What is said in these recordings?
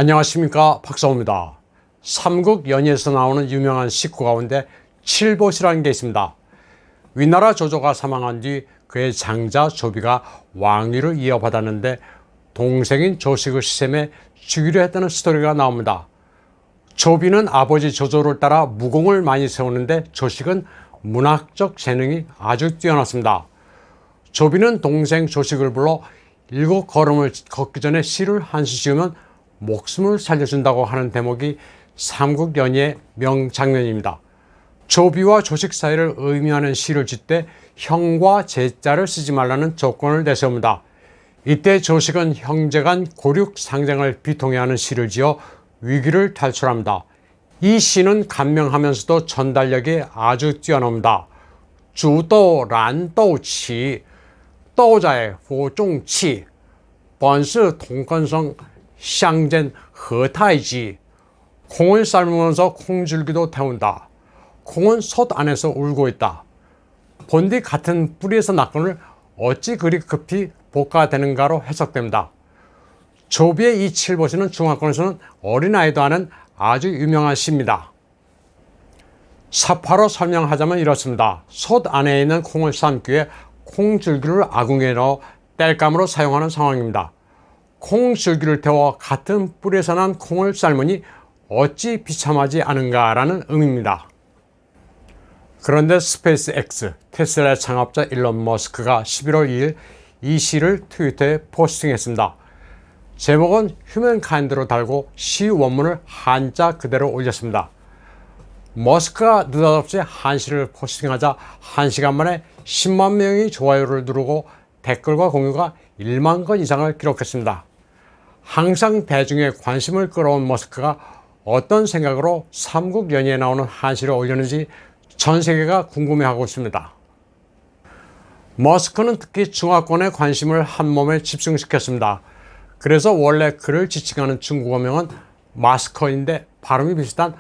안녕하십니까, 박사호입니다. 삼국 연의에서 나오는 유명한 식구 가운데 칠보시라는 게 있습니다. 위나라 조조가 사망한 뒤 그의 장자 조비가 왕위를 이어받았는데 동생인 조식을 시샘해 죽이려 했다는 스토리가 나옵니다. 조비는 아버지 조조를 따라 무공을 많이 세우는데 조식은 문학적 재능이 아주 뛰어났습니다. 조비는 동생 조식을 불러 7걸음을 걷기 전에 시를 한 수 지으면 목숨을 살려준다고 하는 대목이 삼국연의의 명장면입니다. 조비와 조식 사이를 의미하는 시를 짓되 형과 제자를 쓰지 말라는 조건을 내세웁니다. 이때 조식은 형제 간 고륙 상쟁을 비통해하는 시를 지어 위기를 탈출합니다. 이 시는 간명하면서도 전달력이 아주 뛰어납니다. 주도 란도치, 도자의 후종치, 번스 동건성 샹젠 허타이지. 콩을 삶으면서 콩줄기도 태운다. 콩은 솥 안에서 울고 있다. 본디 같은 뿌리에서 났거늘 어찌 그리 급히 볶아되는가로 해석됩니다. 조비의 이 칠보시는 중화권에서는 어린아이도 아는 아주 유명한 시입니다. 사파로 설명하자면 이렇습니다. 솥 안에 있는 콩을 삶기 위해 콩줄기를 아궁이에 넣어 땔감으로 사용하는 상황입니다. 콩줄기를 태워 같은 뿌리에서 난 콩을 삶으니 어찌 비참하지 않은가라는 의미입니다. 그런데 스페이스X, 테슬라의 창업자 일론 머스크가 11월 2일 이 시를 트위터에 포스팅했습니다. 제목은 휴먼카인드로 달고 시 원문을 한자 그대로 올렸습니다. 머스크가 느닷없이 한시를 포스팅하자 1시간 만에 10만 명이 좋아요를 누르고 댓글과 공유가 1만 건 이상을 기록했습니다. 항상 대중의 관심을 끌어온 머스크가 어떤 생각으로 삼국연의에 나오는 한시를 올렸는지 전 세계가 궁금해하고 있습니다. 머스크는 특히 중화권의 관심을 한몸에 집중시켰습니다. 그래서 원래 그를 지칭하는 중국어명은 마스커인데 발음이 비슷한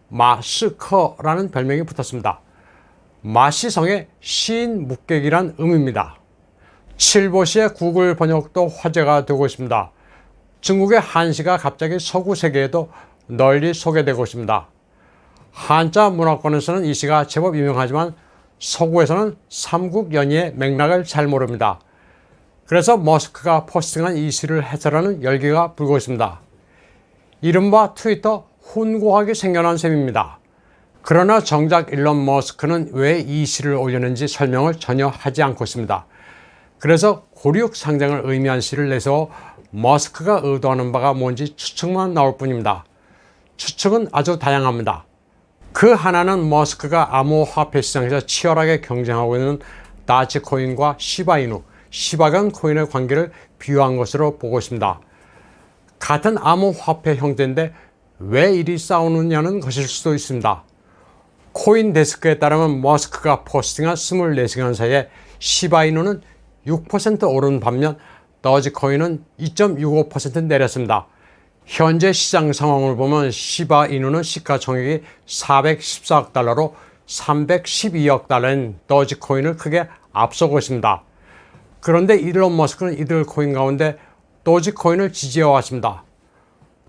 마스커라는 별명이 붙었습니다. 마시성의 시인 묵객이란 의미입니다. 칠보시의 구글 번역도 화제가 되고 있습니다. 중국의 한시가 갑자기 서구 세계에도 널리 소개되고 있습니다. 한자 문화권에서는 이 시가 제법 유명하지만 서구에서는 삼국연의의 맥락을 잘 모릅니다. 그래서 머스크가 포스팅한 이 시를 해설하는 열기가 불고 있습니다. 이른바 트위터 훈고학이 생겨난 셈입니다. 그러나 정작 일론 머스크는 왜 이 시를 올렸는지 설명을 전혀 하지 않고 있습니다. 그래서 고륙 상쟁을 의미한 시를 내세워 머스크가 의도하는 바가 뭔지 추측만 나올 뿐입니다. 추측은 아주 다양합니다. 그 하나는 머스크가 암호화폐 시장에서 치열하게 경쟁하고 있는 다치코인과 시바이누, 시바견 코인의 관계를 비유한 것으로 보고 있습니다. 같은 암호화폐 형태인데 왜 이리 싸우느냐는 것일 수도 있습니다. 코인데스크에 따르면 머스크가 포스팅한 24시간 사이에 시바이누는 6% 오른 반면 더지코인은 2.65% 내렸습니다. 현재 시장 상황을 보면 시바이누는 시가총액이 414억 달러로 312억 달러인 더지코인을 크게 앞서고 있습니다. 그런데 일론 머스크는 이들 코인 가운데 도지코인을 지지해왔습니다.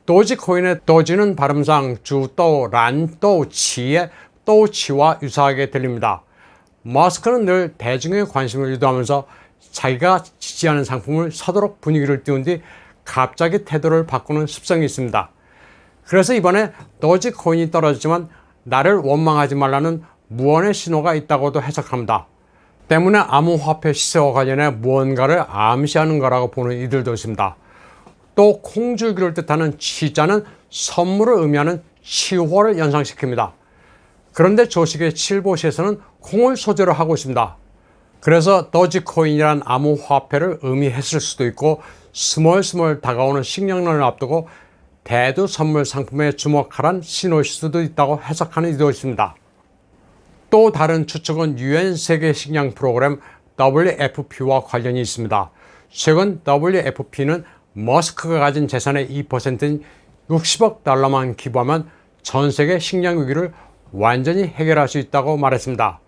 도지코인의 도지는 발음상 주도 란도치의 도치와 유사하게 들립니다. 머스크는 늘 대중의 관심을 유도하면서 자기가 지지하는 상품을 사도록 분위기를 띄운 뒤 갑자기 태도를 바꾸는 습성이 있습니다. 그래서 이번에 도지코인이 떨어졌지만 나를 원망하지 말라는 무언의 신호가 있다고도 해석합니다. 때문에 암호화폐 시세와 관련해 무언가를 암시하는 거라고 보는 이들도 있습니다. 또 콩줄기를 뜻하는 치자는 선물을 의미하는 치호를 연상시킵니다. 그런데 조식의 칠보시에서는 콩을 소재로 하고 있습니다. 그래서 도지코인이란 암호화폐를 의미했을 수도 있고 스멀스멀 다가오는 식량난을 앞두고 대두 선물 상품에 주목하란 신호일 수도 있다고 해석하는 이도 있습니다. 또 다른 추측은 UN 세계 식량 프로그램 WFP와 관련이 있습니다. 최근 WFP는 머스크가 가진 재산의 2%인 60억 달러만 기부하면 전 세계 식량 위기를 완전히 해결할 수 있다고 말했습니다.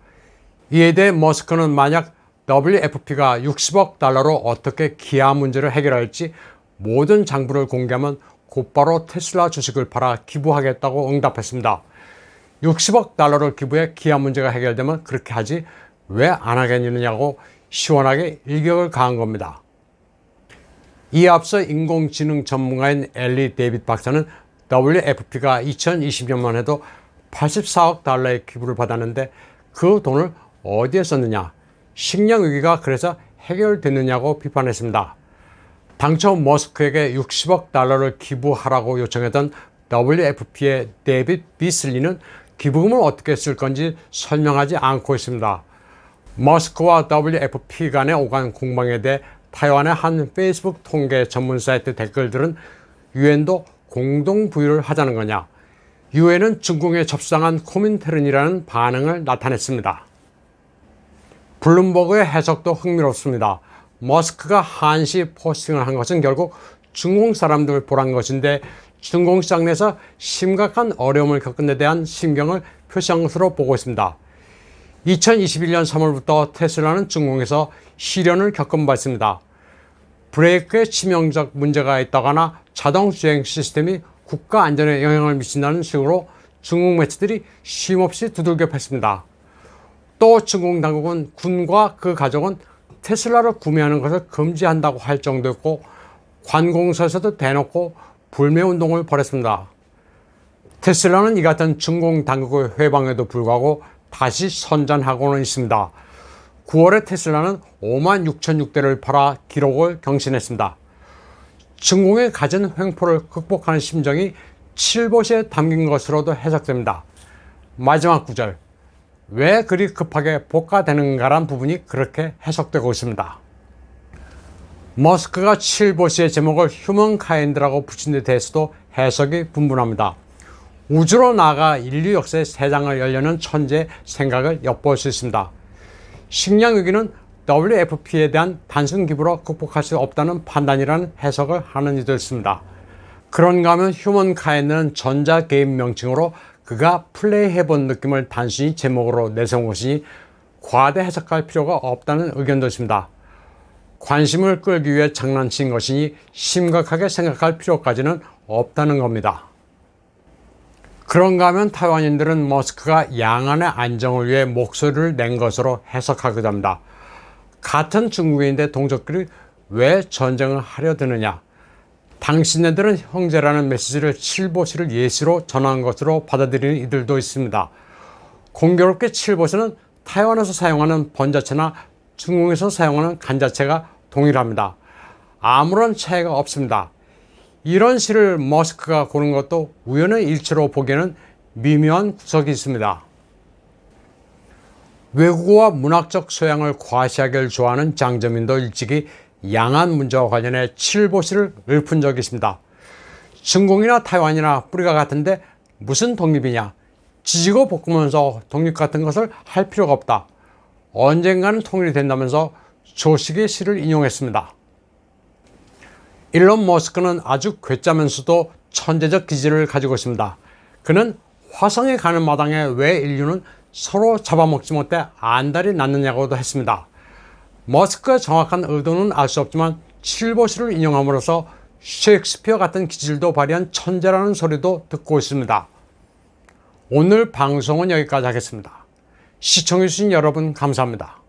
이에 대해 머스크는 만약 WFP가 60억 달러로 어떻게 기아 문제를 해결할지 모든 장부를 공개하면 곧바로 테슬라 주식을 팔아 기부하겠다고 응답했습니다. 60억 달러를 기부해 기아 문제가 해결되면 그렇게 하지 왜 안 하겠느냐고 시원하게 일격을 가한 겁니다. 이에 앞서 인공지능 전문가인 엘리 데이빗 박사는 WFP가 2020년만 해도 84억 달러의 기부를 받았는데 그 돈을 어디에 썼느냐, 식량 위기가 그래서 해결됐느냐고 비판했습니다. 당초 머스크에게 60억 달러를 기부하라고 요청했던 WFP의 데이빗 비슬리는 기부금을 어떻게 쓸 건지 설명하지 않고 있습니다. 머스크와 WFP 간의 오간 공방에 대해 타이완의 한 페이스북 통계 전문 사이트 댓글들은 유엔도 공동 부유를 하자는 거냐, 유엔은 중국에 접수당한 코민테른이라는 반응을 나타냈습니다. 블룸버그의 해석도 흥미롭습니다. 머스크가 한시 포스팅을 한 것은 결국 중공 사람들 보란 것인데 중공 시장 내에서 심각한 어려움을 겪은 데 대한 심경을 표시한 것으로 보고 있습니다. 2021년 3월부터 테슬라는 중공에서 시련을 겪은 바 있습니다. 브레이크에 치명적 문제가 있다거나 자동 주행 시스템이 국가 안전에 영향을 미친다는 식으로 중국 매체들이 쉼없이 두들겨 팼습니다. 또 중국 당국은 군과 그 가족은 테슬라를 구매하는 것을 금지한다고 할 정도였고 관공서에서도 대놓고 불매운동을 벌였습니다. 테슬라는 이 같은 중국 당국의 회방에도 불구하고 다시 선전하고는 있습니다. 9월에 테슬라는 56,600대를 팔아 기록을 경신했습니다. 중공의 가진 횡포를 극복하는 심정이 7보시에 담긴 것으로도 해석됩니다. 마지막 구절, 왜 그리 급하게 복가되는가란 부분이 그렇게 해석되고 있습니다. 머스크가 7보시의 제목을 휴먼카인드라고 붙인 데 대해서도 해석이 분분합니다. 우주로 나아가 인류 역사의 새 장을 열려는 천재의 생각을 엿볼 수 있습니다. 식량 위기는 WFP에 대한 단순 기부로 극복할 수 없다는 판단이라는 해석을 하는 이도 있습니다. 그런가 하면 휴먼카인드는 전자 게임 명칭으로 그가 플레이해본 느낌을 단순히 제목으로 내세운 것이니 과대 해석할 필요가 없다는 의견도 있습니다. 관심을 끌기 위해 장난친 것이니 심각하게 생각할 필요까지는 없다는 겁니다. 그런가 하면 타이완인들은 머스크가 양안의 안정을 위해 목소리를 낸 것으로 해석하기도 합니다. 같은 중국인인데 동족끼리 왜 전쟁을 하려 드느냐, 당신네들은 형제라는 메시지를 7보시를 예시로 전한 것으로 받아들이는 이들도 있습니다. 공교롭게 7보시는 타이완에서 사용하는 번자체나 중국에서 사용하는 간자체가 동일합니다. 아무런 차이가 없습니다. 이런 시를 머스크가 고른 것도 우연의 일치로 보기에는 미묘한 구석이 있습니다. 외국어와 문학적 소양을 과시하기를 좋아하는 장저민도 일찍이 양안 문제와 관련해 7보시를 읊은 적이 있습니다. 중공이나 타이완이나 뿌리가 같은데 무슨 독립이냐, 지지고 볶으면서 독립 같은 것을 할 필요가 없다. 언젠가는 통일이 된다면서 조식의 시를 인용했습니다. 일론 머스크는 아주 괴짜면서도 천재적 기질을 가지고 있습니다. 그는 화성에 가는 마당에 왜 인류는 서로 잡아먹지 못해 안달이 났느냐고도 했습니다. 머스크의 정확한 의도는 알 수 없지만 7보시를 인용함으로써 셰익스피어 같은 기질도 발휘한 천재라는 소리도 듣고 있습니다. 오늘 방송은 여기까지 하겠습니다. 시청해주신 여러분 감사합니다.